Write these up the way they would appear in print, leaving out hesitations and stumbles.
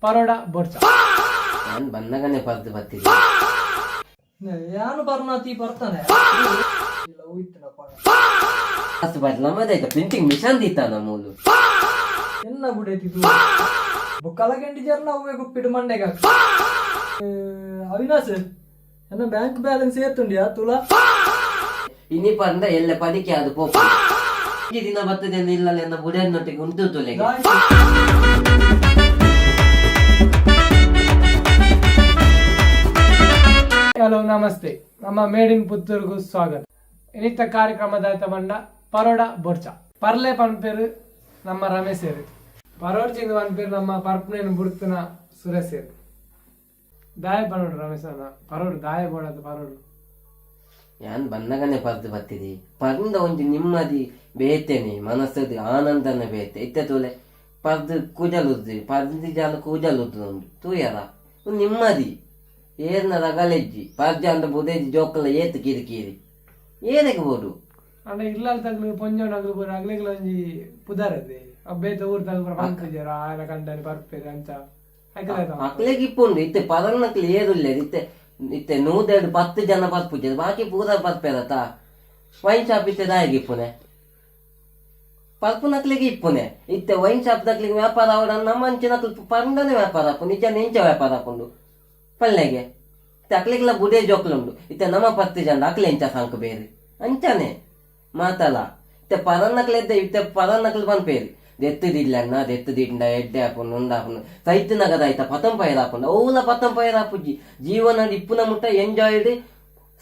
ಪರೋಡ ಬೋರ್ಚ ನಾನು ಬಂದಾಗನೇ ಪರ್ದು ಬರ್ತಿದ್ದೆ. ಯಾನು ಬರ್ನಾತಿ ಬರ್ತಾನೆ ಇಲ್ಲ ಹೋಯ್ತನಪ್ಪ ಅಷ್ಟು ಬದಲಾಮದಾಯ್ತ ಪ್ರಿಂಟಿಂಗ್ ಮಿಷನ್ ದಿತ್ತ ನಮ್ಮೂಲು ಎನ್ನ ಬುಡೈತಿದು ಬುಕ್ಕಲ ಗಂಟಿ ಜರ್ನ ಅವೇ ಗುಪ್ಪಿಟ್ಟು ಮಂಡೆಗ ಅವಿನಾಶ್ ಎನ್ನ ಬ್ಯಾಂಕ್ ಬ್ಯಾಲೆನ್ಸ್ ಏತುಂಡಿಯಾ ತುಲ ಇನಿ ಪಂಡ ಎಲ್ಲ ಪದಿಕೆ ಅದು ಪೋಪ ಈ ದಿನ ಬರ್ತದೆ ಇಲ್ಲ ಎನ್ನ ಬುಡನ್ನೊಟ್ಟಿಗೆ ಉಂಟು ತುಲೆಗೆ. ಹಲೋ ನಮಸ್ತೆ, ನಮ್ಮ ಮೇಡ್ ಇನ್ ಪುತ್ತೂರ್ಗೂ ಸ್ವಾಗತ. ಇನ್ನಿತ್ತ ಕಾರ್ಯಕ್ರಮದ ಬಂಡ ಪರೋಡ ಬೋರ್ಚ ಪರ್ಲೆ ಪನ್ಪೇರು ನಮ್ಮ ರಮೇಶ್ ಸೇರಿ ಪರೋಡ್ಚಿಂದ ಪನ್ಪೇರು ನಮ್ಮ ಪರ್ಪನೇನು ಬುಡ್ತನ ಸುರೇಶ್ ಸೇರಿ ದಾಯ ಪರೋಡು ರಮೇಶ್ ಅನ್ನ ಪರೋಡು ದಾಯ ಬೋಡದು ಪರೋಡು ಯಾನ್ ಬಂದಾಗನೇ ಪರ್ದು ಬರ್ತಿದಿ ಪರ್ದ ಒಂಜಿ ನಿಮ್ಮದಿ ಬೇತೇನೆ ಮನಸ್ಸದು ಆನಂದನ ಬೇತೆ ಇತ್ತೆ ತೋಲೆ ಪರ್ದು ಕೂಜಲುದ್ದು ಪರ್ದಿ ಜಾಲ ಕೂಜಲುದ್ದು ಒಂದು ತೂಯರ ನಿಮ್ಮದಿ ಏರ್ನ ರಗಲೆಜ್ಜಿ ಪರ್ಜ ಅಂದ ಬುದೇಜಿ ಜೋಕಲ್ಲ ಏತ್ ಕಿರಿ ಕಿರಿ ಏದಕ್ಕೆ ಬೋಡು ಅಂಡ ಇಲ್ಲ ತಗ್ಲು ಪೊಂಜೋಣ ಬೋಡು ಅಗ್ಲೆಗ್ಲ ಒಂಜಿ ಪುದಾರದೆ ಅಬ್ಬೇತ ಊರ್ ತಗ್ಲು ಪಂಕಜರ ಆಯನ ಕಂಡನಿ ಪರ್ಪೇರು ಅಂಚ ಮಕ್ಳಿಗೆ ಇಪ್ಪುಂಡು ಇತ್ತೆ ಪದರ್ನಕ್ಲಿ ಏರುಲ್ಲ ಇತ್ತೆ ಇತ್ತೆ 110 ಜನ ಪರ್ಪುಜೆ ಬಾಕಿ ಪೂರ ಪರ್ಪೇರತ ವೈನ್ ಶಾಪ್ ಇತ್ತೆ ದಾಯಿಗೆ ಇಪ್ಪುನೆ ಪರ್ಪು ನಕ್ಲಿಗೆ ಇಪ್ಪುನೆ ಇತ್ತೆ ವೈನ್ ಶಾಪ್ ದಕ್ಲಿಗೆ ವ್ಯಾಪಾರ ಅವಡ ನಮ್ಮ ಅಂಚೆ ನಕ್ಲು ಪಂಡನೆ ವ್ಯಾಪಾರ ಅಪ್ಪು ನಿಜ ನೆಂಚ ವ್ಯಾಪಾರ ಹಾಕೊಂಡು ಪಲ್ಲೆಗೆ ಅಕ್ಲಿಗೆಲ್ಲ ಬುಡೇ ಜೋಕ್ಲುಂಡು ಇತ್ತೆ ನಮ್ಮ 10 ಜನ ಅಕ್ಲೆ ಎಂಚ ಸಾಂಕು ಬೇರೆ ಅಂಚನೆ ಮಾತಲ್ಲ ಇತ್ತೆ ಪರನ್ನಕ್ಲೆದ್ದೆ ಇತ್ತೆ ಪರನ್ನಕ್ಲು ಪನ್ಪೇರಿ ದೆತ್ತದಿಲ್ಲಣ್ಣ ದೆತ್ತದಿಂಡ ಎಡ್ಡೆ ಹಾಕೊಂಡು ಉಂಡಾಕೊಂಡು ಸೈತನಗದಾಯ್ತ ಪತಂ ಪೈರ್ ಹಾಕೊಂಡು ಅವುಲ ಪತಂ ಪೈರ್ ಹಾಪುಜ್ಜಿ ಜೀವನ ಇಪ್ಪುನ ಮುಟ್ಟ ಎಂಜಾಯ್ಡ್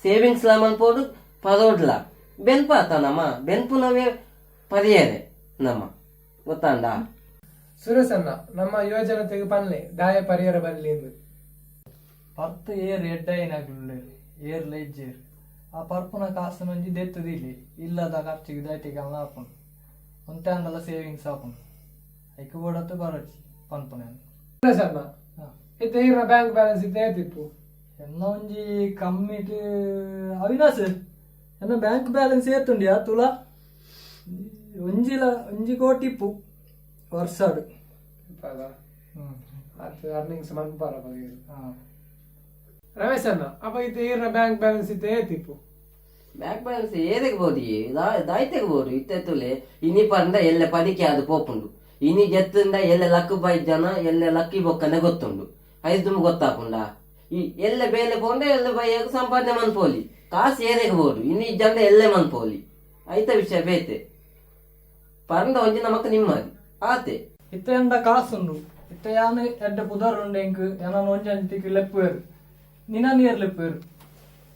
ಸೇವಿಂಗ್ಸ್ ಲ ಮನ್ಪೋಡು ಪರೋಡ್ಲ ಬೆನ್ಪಾತ ನಮ್ಮ ಬೆನ್ಪುನವೇ ಪರಿಯರೆ ನಮ್ಮ ಗೊತ್ತಾಂಡ ಸುರೇಶ್ ಅನ್ನ ನಮ್ಮ ಯೋಜನೆ ತೆಗೆ ಪನ್ಲೆ ದಾಯ ಪರಿಹಾರ ಬರಲಿ ಎಂದು ಪರ್ತು ಏರ್ ಎಡ್ಡ ಏನಾಗ್ಲಿ ಏರ್ ಲೈಜೇರ್ ಆ ಪರ್ಪುನ ಕಾಸು ಮಂಜಿ ದೆತ್ತದಿಲ್ಲಿ ಇಲ್ಲದ ಖರ್ಚಿಗೆ ದೈಟಿಗೆ ಅಲ್ಲ ಹಾಕೊಂಡು ಒಂತೆ ಅಂದಲ್ಲ ಸೇವಿಂಗ್ಸ್ ಹಾಕೊಂಡು ಐಕ ಬೋಡತ್ತು ಬರೋಚಿ ಪನ್ಪುನ ಸುರೇಶ್ ಅನ್ನ ಇತ್ತೆ ಈರ ಬ್ಯಾಂಕ್ ಬ್ಯಾಲೆನ್ಸ್ ಇತ್ತೆ ಏತಿಪ್ಪು ಎನ್ನ ಒಂಜಿ ಕಮ್ಮಿಟ್ ಅವಿನಾಶ್ ಎನ್ನ ಬ್ಯಾಂಕ್ ಬ್ಯಾಲೆನ್ಸ್ ಏತುಂಡಿಯಾ ತುಲ ಒಂಜಿ ಕೋಟಿ ಇಪ್ಪು ವರ್ಷಡು ಅರ್ನಿಂಗ್ಸ್ ಮನ್ಪಾರ ರಮೇಶ್ ಅನ್ನ ಅಪ್ಪ ಇತ್ತೆ ಈರ ಬ್ಯಾಂಕ್ ಬ್ಯಾಲೆನ್ಸ್ ಇತ್ತೆ ಏತಿಪ್ಪು ಬ್ಯಾಂಕ್ ಬ್ಯಾಲೆನ್ಸ್ ಏದಕ್ಕೆ ಬೋಡಿ ದಾಯ್ತೆಗೆ ಬೋಡು ಇತ್ತೆ ತುಲೆ ಇನಿ ಪಂಡ ಎಲ್ಲ ಪದಿಕೆ ಅದು ಪೋಪುಂಡು ಇನಿ ಜತ್ತಿಂದ ಎಲ್ಲ ಲಕ್ಕು ಬೈ ಜನ ಎಲ್ಲ ಲಕ್ಕಿ ಬೊಕ್ಕನೆ ಗೊತ್ತುಂಡು ಐದು ತುಂಬ ಗೊತ್ತಾಪುಂಡ ಈ ಎಲ್ಲ ಬೇಲೆ ಪೋಂಡ ಎಲ್ಲ ಬೈಯಾಗ ಸಂಪಾದನೆ ಮನ್ಪೋಲಿ ಕಾಸು ಏದಕ್ಕೆ ಬೋಡು ಇನಿ ಜನ ಎಲ್ಲೇ ಮನ್ಪೋಲಿ ಐತ ವಿಷಯ ಬೇತೆ ಪಂಡ ಒಂಜಿ ನಮಕ್ ನಿಮ್ಮದಿ ಆತೆ ಇತ್ತೆ ಎಂದ ಕಾಸುಂಡು ಇತ್ತೆ ಯಾನು ಎಡ್ಡೆ ಪುದರ್ ಉಂಡು ಎಂಕ್ ಯಾನು ಒಂಜಿ ಅಂತಿಕ್ ಲೆಪ್ಪುವೆರು ನಿನ್ನ ನೀರ್ ಲೆಪ್ಪುವೆರು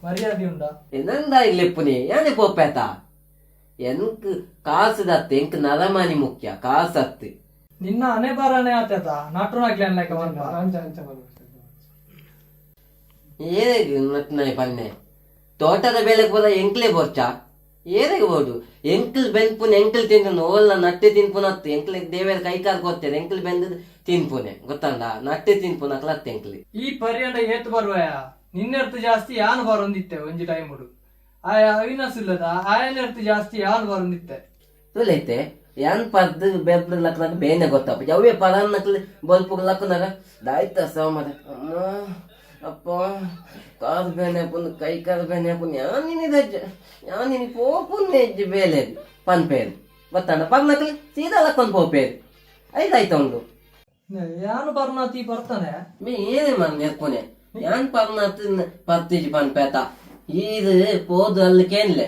ಮರ್ಯಾದೆ ಉಂಡ ಎಂದ ಲೆಪ್ಪುನೆ ಯಾನೆ ಪೋಪೇತ ಎಂಕ್ ಕಾಸು ದತ್ತೆ ಎಂಕ್ ನರಮನಿ ಮುಖ್ಯ ಕಾಸತ್ತು ನಿನ್ನ ಹಣೆ ಬರನೆ ಆತೇತ ನಾಟುನಾಗ್ಲಿ ಅನ್ಲಕ ಅಂಚ ಅಂಚ ಏನೆಗೆ ನಟ್ನ ಪನ್ನೆ ತೋಟದ ಬೆಲೆಗೆ ಹೋದ ಎಂಕ್ಲೆ ಬೋರ್ಚ ಏನೆಗೆ ಬೋಡು ಎಂಕ್ಲ್ ಬೆನ್ಪುನೆ ಎಂಕ್ಲ್ ತಿಂದು ಓಲ್ಲ ನಟ್ಟೆ ತಿನ್ಪುನತ್ತು ಎಂಕ್ಲೆ ದೇವೇರ ಕೈಕಾಲ್ ಕೊಡ್ತೇನೆ ಎಂಕ್ಲ್ ಬೆಂದ ತಿನ್ಪುನೆ ಗೊತ್ತಂಡ ನಟ್ಟೆ ತಿನ್ಪುನ ಕ್ಲತ್ ಎಂಕ್ಲಿ ಈ ಪರ್ಯಂಡ ಏತ್ ಬರುವಯ ನಿನ್ನೆರ್ತು ಜಾಸ್ತಿ ಯಾನು ಬರೊಂದಿತ್ತೆ ಒಂಜಿ ಟೈಮ್ ಹುಡು ಆಯ ಅವಿನಾಶ್ ಇಲ್ಲದ ಆಯನೆರ್ತು ಜಾಸ್ತಿ ಯಾನು ಬರೊಂದಿತ್ತೆ ತುಲೈತೆ ಯಾನ್ ಪರ್ದು ಬೆರ್ದು ಲಕ್ನಾಗ ಬೇನೆ ಗೊತ್ತಪ್ಪ ಯಾವೇ ಪರನ್ ನಕ್ಲಿ ಬಲ್ಪುಗ್ ಲಕ್ನಾಗ ದಾಯ್ತ ಸೋಮರ ಅಮ್ಮ ಅಪ್ಪ ಕಾಲು ಬೇನೆ ಪುನ್ ಕೈ ಕಾಲು ಬೇನೆ ಪುನ್ ಯಾನಿನಿ ಪೋಪುನ್ ಹೆಜ್ಜೆ ಬೇಲೆ ಪನ್ಪೇರು ಗೊತ್ತಣ್ಣ ಪರ್ನಕ್ಲಿ ಸೀದಾ ಲಕ್ಕೊಂದು ಪೋಪೇರು ಐದಾಯ್ತ ಉಂಡು ಯಾನು ಬರ್ನಾತಿ ಬರ್ತಾನೆ ಮೀ ಏನೇ ಮನ್ ನೆರ್ಪುನೆ ಯಾನ್ ಪರ್ನಾತ್ ಪರ್ತಿಜಿ ಪನ್ಪೇತ ಇದು ಪೋದು ಅಲ್ಲಿಕೇನ್ಲೆ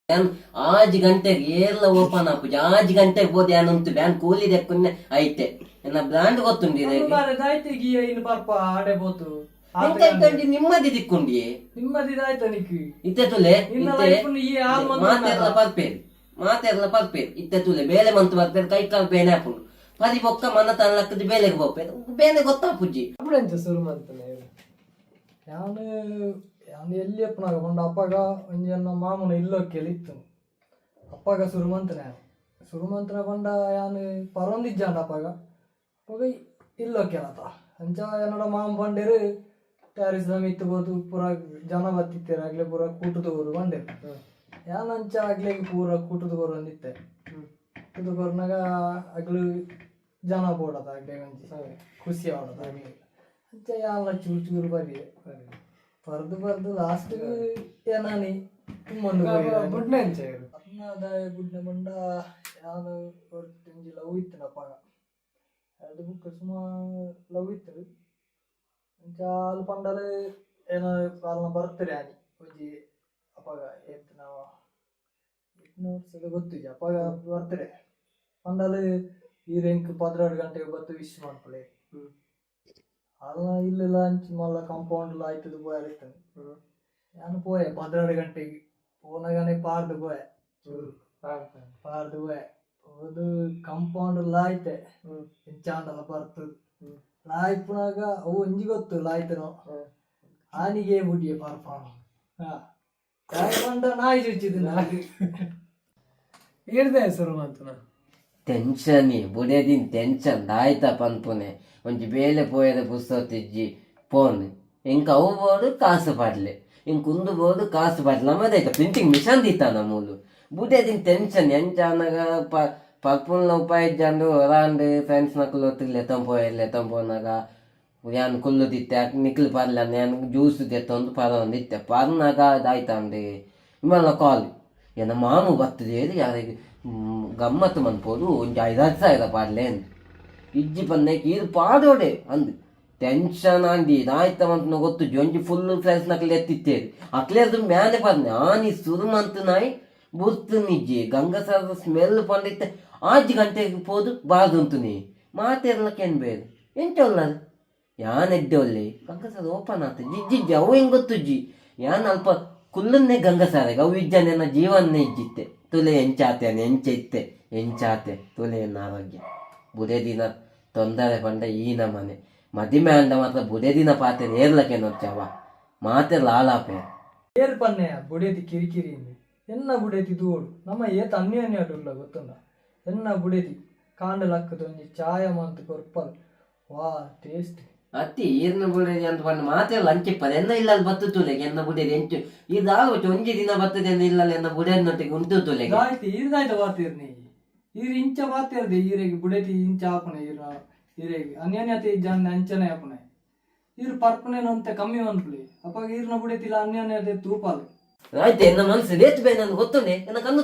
ಯಾನ್ 6 ಗಂಟೆಗೆ ಏರ್ಲ ಓಪನ್ ಆಪುಜಿ 6 ಗಂಟೆಗೆ ಹೋದ ಯಾನುಂಟು ಬ್ಯಾನ್ ಕೂಲಿ ದೆಕ್ಕುನ್ನೆ ಐತೆ ಎನ್ನ ಬ್ರಾಂಡ್ ಗೊತ್ತುಂಡಿ ಇನ್ನು ಪಾಪ ಆಡೆ ಬೋತು ನಿಮ್ಮದಿ ದಿಕ್ಕೊಂಡಿ ನಿಮ್ಮದಿ ಆಯ್ತ ನಿಕ್ಕಿ ಇತ್ತೆ ತುಲೆ ಮಾತೆರ್ಲ ಪರ್ಪೇರು ಇತ್ತೆ ತುಲೆ ಬೇಲೆ ಮಂತು ಬರ್ಪೇರು ಕೈ ಕಾಲು ಬೇನೆ ಹಾಕೊಂಡು ಪದಿ ಬೊಕ್ಕ ಮನ ತನ್ನಕ್ಕದ ಬೇಲೆಗೆ ಹೋಗ್ಪೇರು ಬೇನೆ ಗೊತ್ತಾಪುಜ್ಜಿ ಅಪ್ಪಡೆಂಚ ಶುರು ಮಾಡ್ತಾನೆ ಯಾನು ಯಾನು ಎಲ್ಲಿ ಅಪ್ಪನಾಗ ಬಂದ ಅಪ್ಪಾಗ ಒಂಜಿ ಅನ್ನ ಮಾಮನ ಇಲ್ಲೋಕೆಲಿ ಇತ್ತು ಅಪ್ಪಾಗ ಸುರುಮಂತನ ಬಂಡ ಯಾನು ಪರೊಂದಿಜ್ಜಾಂಡ ಅಪ್ಪಾಗ ಅಪ್ಪಾಗ ಇಲ್ಲೋಕೆಲತ ಅಂಚ ಏನಡ ಮಾಮ ಬಂಡೇರು ಟ್ಯಾರಿಸ್ ಮಿತ್ತು ಬೋದು ಪೂರ ಜನ ಬತ್ತಿತ್ತೇರು ಆಗ್ಲೇ ಪೂರ ಕೂಟದ ಗೋರು ಬಂಡೇರು ಯಾನಂಚ ಆಗ್ಲೇ ಪೂರ ಕೂಟದ ಗೋರು ಅಂದಿತ್ತೆ ಕೂಟದ ಗೋರ್ನಾಗ ಆಗ್ಲು ಜನ ಬೋಡದಾಗೆ ಒಂಜಿ ಖುಷಿ ಆಡೋದಾಗೆ ಅಂಚ ಯಾಲ ಚೂರು ಚೂರು ಬರೀ ಬರ್ದು ಬರ್ದು ಲಾಸ್ಟ್ ಏನಾನಿ ತುಮ್ಮಂದು ಬುಡ್ನೆ ಅಂಚ ಅದಾಯ ಬುಡ್ನೆ ಬಂಡ ಯಾನು ಒಂಜಿ ಲವ್ ಇತ್ತು ನಪ್ಪಾಗ ಎರಡು ಬುಕ್ ಸುಮಾರು ಲವ್ ಇತ್ತು ಅಂಚ ಅಲ್ಲಿ ಪಂಡಲು ಏನೋ ಕಾಲನ ಬರ್ತಾರೆ ಆನಿ ಒಂಜಿ ಅಪ್ಪಾಗ ಏತ್ ನಾವು ವರ್ಷದ ಗೊತ್ತಿಜ ಅಪ್ಪಾಗ ಬರ್ತಾರೆ ಪಂಡಲು ಈ ರೆಂಕ್ 12 ಗಂಟೆಗೆ ಬತ್ತು ವಿಶ್ ಮಾಡ್ಕೊಳ್ಳಿ ಅಲ್ಲ ಇಲ್ಲ ಅಂಚಿ ಮಲ್ಲ ಕಾಂಪೌಂಡ್ ಆಯ್ತದ ಪೋಯಾರಿತ್ತಾನೆ ನಾನು ಪೋಯೆ 12 ಗಂಟೆಗೆ ಪೋನಗನೆ ಪಾರ್ದು ಪೋಯೆ ಪಾರ್ದು ಪೋಯೆ ಹೋದು ಕಾಂಪೌಂಡ್ ಲಾಯ್ತೆ ಚಾಂಡಲ ಬರ್ತದ ಲಾಯ್ಪುನಾಗ ಅವು ಒಂಜಿ ಗೊತ್ತು ಲಾಯ್ತನೋ ಆನಿಗೆ ಬುಡಿಯ ಪಾರ್ಪ ಪಂಡ ನಾಯಿ ಚುಚ್ಚಿದ ಹಿಡ್ದೆ ಹೆಸರು ಮಂತನ ಟೆನ್ಷನ್ ಬುಡೇದಿನ ಟೆನ್ಷನ್ ದಾಯ್ತ ಪನ್ಪುನೆ ಒಂಜಿ ಬೇಲೆ ಪೋಯದ ಪುಸ್ತಕ ತಿಜ್ಜಿ ಪೋನ್ ಇಂಕ ಅವು ಬೋಡು ಕಾಸು ಪಾಡ್ಲೆ ಇಂಕ ಕುಂದು ಬೋಡು ಕಾಸು ಪಾಡ್ಲೆ ನಮ್ಮದಾಯ್ತ ಪ್ರಿಂಟಿಂಗ್ ಮಿಷನ್ ದಿತ್ತ ನಮ್ಮೂಲು ಬುಡೇದಿನ ಟೆನ್ಷನ್ ಎಂಚ ಅನ್ನಗ ಪರ್ಪುಲ್ನ ಉಪಾಯ ಜಂಡು ಹೊರಾಂಡು ಫ್ರೆಂಡ್ಸ್ ನಕಲು ಒತ್ತಿರ್ಲೆ ತಂಪೋನಾಗ ಯಾನ್ ಕುಲ್ಲು ದಿತ್ತೆ ನಿಕ್ಲು ಪರ್ಲ ಯಾನ್ ಜ್ಯೂಸ್ ತೆತ್ತೊಂದು ಪರೊಂದು ಇತ್ತೆ ಪರ್ನಾಗ ದಾಯ್ತಂಡು ಇಮ್ಮಲ್ಲ ಕಾಲ್ ಏನ ಮಾಮು ಬರ್ತದೆ ಯಾರಿಗೆ ಗಮ್ಮತ್ತು ಮನ್ಪೋದು ಒಂಜಿ 5-10 ಸಾವಿರ ಪಾಡ್ಲೆ ಅಂದು ಇಜ್ಜಿ ಪನ್ನಕ್ಕೆ ಇದು ಪಾಡೋಡೆ ಅಂದು ಟೆನ್ಷನ್ ಅಂಡಿ ದಾಯ್ತ ಮಂತ ಗೊತ್ತು ಒಂಜಿ ಫುಲ್ ಫ್ರೆಂಡ್ಸ್ ನಕಲು ಎತ್ತಿತ್ತೇರಿ ಅಕ್ಲೇದು ಮ್ಯಾಲೆ ಪರ್ನೆ ಆನಿ ಸುರುಮಂತ ನಾಯಿ ಬುರ್ತು ನಿಜ್ಜಿ ಗಂಗಸರದ ಸ್ಮೆಲ್ ಪಂಡಿತ್ತೆ 8 ಗಂಟೆಗೆ ಪೋದು ಬಾದುಂತು ನೀ ಮಾತೇರ್ಲಕ್ಕೇನು ಬೇರೆ ಎಂಚ ಒಲ್ಲದು ಯಾನ್ ಎಡ್ಡೆ ಒಳ್ಳೆ ಗಂಗಸರ ಓಪನ್ ಆತ ಜಿಜ್ಜಿ ಅವು ಹೆಂಗೆ ಗೊತ್ತುಜ್ಜಿ ಯಾನ್ ಅಲ್ಪ ಕುಲ್ಲನ್ನೇ ಗಂಗಸಾರೆಗೆ ಅವು ಇಜ್ಜ ನನ್ನ ಜೀವನ್ನೇ ಇಜ್ಜಿತ್ತೆ ತುಲೆ ಎಂಚಾತೇನೆ ಎಂಚೆ ಎಂಚಾತೆ ತುಲೆಯನ್ನ ಆರೋಗ್ಯ ಬುಡೇ ದಿನ ತೊಂದರೆ ಪಂಡ ಈ ನಮನೆ ಮದಿಮೆ ಅಂಡ ಮಾತ್ರ ಬುಡೇ ದಿನ ಪಾತೆ ಏರ್ಲಕ್ಕೆ ನೋಡ್ಚಾವ ಮಾತೆ ಲಾಲಾಪೆ ಏರ್ ಪನ್ನೆ ಬುಡೇತಿ ಕಿರಿಕಿರಿ ಎನ್ನ ಬುಡೇತಿ ದೂಡು ನಮ್ಮ ಏತ ಅನ್ಯೋನ್ಯ ಅಡುಲ್ಲ ಗೊತ್ತುಂಡ ಎನ್ನ ಬುಡೇತಿ ಕಾಂಡಲಕ್ಕದ ಒಂಜಿ ಚಾಯ ಮಂತ್ ಕೊರ್ಪಲ್ ವಾ ಟೇಸ್ಟ್ ಅತ್ತಿ ಈರ್ನ ಬುಡೇದಿ ಅಂತ ಪಂಡ ಮಾತೆಲ್ಲ ಅಂಚಿಪ್ಪದ ಎನ್ನ ಇಲ್ಲ ಬತ್ತು ತುಲೆಗೆ ಎನ್ನ ಬುಡೇದಿ ಎಂಚು ಇದಾಗುತ್ತೆ ಒಂಜಿ ದಿನ ಬರ್ತದೆ ಇಲ್ಲ ಎನ್ನ ಬುಡೇನೊಟ್ಟಿಗೆ ಉಂಟು ತುಲೆಗೆ ಆಯ್ತು ಈರ್ದಾಯ್ತು ಬಾರ್ತೀರ್ನಿ ಈರ್ ಇಂಚ ಬಾರ್ತಿರ್ದೆ ಈರೆಗೆ ಬುಡೇತಿ ಇಂಚ ಆಪನೆ ಈರೆಗೆ ಅನ್ಯೋನ್ಯತೆ ಜನ ಅಂಚನೆ ಆಪನೆ ಈರು ಪರ್ಪನೇನಂತ ಕಮ್ಮಿ ಅನ್ಪಲಿ ಅಪ್ಪಾಗ ಈರ್ನ ಬುಡೇತಿಲ್ಲ ಅನ್ಯೋನ್ಯತೆ ತೂಪಾಲು ಆಯ್ತು ಎನ್ನ ಮನಸ್ಸು ರೇತ್ ಬೇ ನನ್ಗೆ ಗೊತ್ತುಂಡೆ ಎನ್ನ ಕಣ್ಣು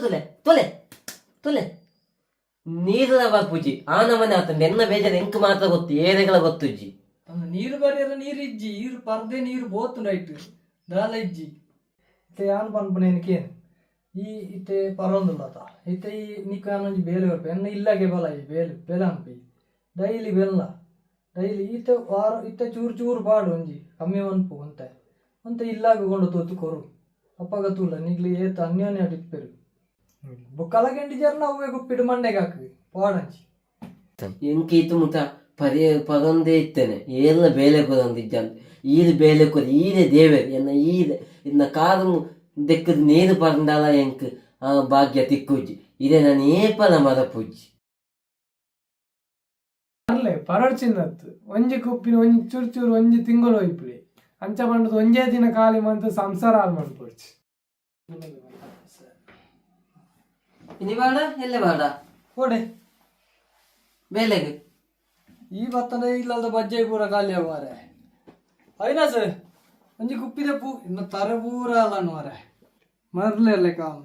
ತುಲೆ ನೀರಿನ ಬರ್ಪುಜಿ ಆ ನಮನೆ ಆತಂಡೆ ಎನ್ನ ಬೇಜಾರು ಎಂಕ್ ಮಾತ್ರ ಗೊತ್ತು ಏರೆಗಳ ಗೊತ್ತುಜ್ಜಿ ನೀರು ಬರೆಯಲ್ಲ ನೀರು ಇಜ್ಜಿ ಈರು ಪರ್ದೆ ನೀರು ಬೋತು ರೈಟ್ ದಾಲ ಇಜ್ಜಿ ಇತ್ತೆ ಯಾನ್ ಪನ್ಪನೇನಕೇನು ಈ ಇತ್ತೆ ಪರೊಂದುಲ್ಲತ ಇತ್ತೆ ಈ ನಿಕ್ಕ ಒಂಜಿ ಬೇಲೆ ಬರ್ಪ ಎನ್ನ ಇಲ್ಲಗೆ ಬಲ ಈ ಬೇಲೆ ಅನ್ಪಿ ಡೈಲಿ ಬೆಲ್ಲ ಡೈಲಿ ಇತ್ತೆ ವಾರ ಇತ್ತೆ ಚೂರು ಚೂರು ಪಾಡು ಒಂಜಿ ಕಮ್ಮಿ ಅನ್ಪು ಅಂತ ಇಲ್ಲಾಗೊಂಡು ತೋತು ಕೊರು ಅಪ್ಪಾಗ ತೂಲ ನಿಗ್ಲಿ ಏತ ಅನ್ಯೋನ್ಯ ಟಿಪ್ಪೆರು ಬುಕ್ಕಲ ಗಂಟಿ ಜರ್ನ ಅವೇ ಗುಪ್ಪಿಡು ಮಂಡೆಗೆ ಹಾಕಿ ಪಾಡಂಚಿ ಎಂಕೀತು ಮುಟ ಪದೊಂದೇ ಇತ್ತೇನೆ ಎಲ್ಲ ಬೇಲೆ ಕೊದೊಂದಿಜ್ಜಂತ ಈದು ಬೇಲೆ ಕೊದ ಈದೆ ದೇವೆ ಎನ್ನ ಈದೆ ಇನ್ನ ಕಾದು ದೆಕ್ಕದ ನೀರು ಪರಂದಲ ಎಂಕ್ ಭಾಗ್ಯ ತಿಕ್ಕುಜ್ಜಿ ಇದೇ ನಾನು ಏಪಲ ಮದ ಪೂಜ್ಜಿ ಅರ್ಲೆ ಪರಡ್ಚಿಂದತ್ತು ಒಂಜಿ ಕುಪ್ಪಿನ ಒಂಜಿ ಚೂರು ಚೂರು ಒಂಜಿ ತಿಂಗಳು ಹೋಯ್ಪುಳಿ ಅಂಚ ಬಂಡದು ಒಂಜೇ ದಿನ ಖಾಲಿ ಮಂತ ಸಂಸಾರ ಹಾಳು ಮಾಡ್ಕೊಡ್ಚಿ ಇನಿ ಬಾಡ ಎಲ್ಲೆ ಬಾಡ ಕೊಡೆ ಬೇಲೆಗೆ ಈ ಬತ್ತದ ಇಲ್ಲದ ಬಜ್ಜೆ ಪೂರ ಖಾಲಿ ಆಗುವಾರೆ ಐನಾ ಸರ್ ಒಂಜಿ ಕುಪ್ಪಿದ ಪೂ ಇನ್ನು ತರ ಪೂರ ಅಲ್ಲ ಮಾರೆ ಮರ್ಲೆ ಕಾಮ್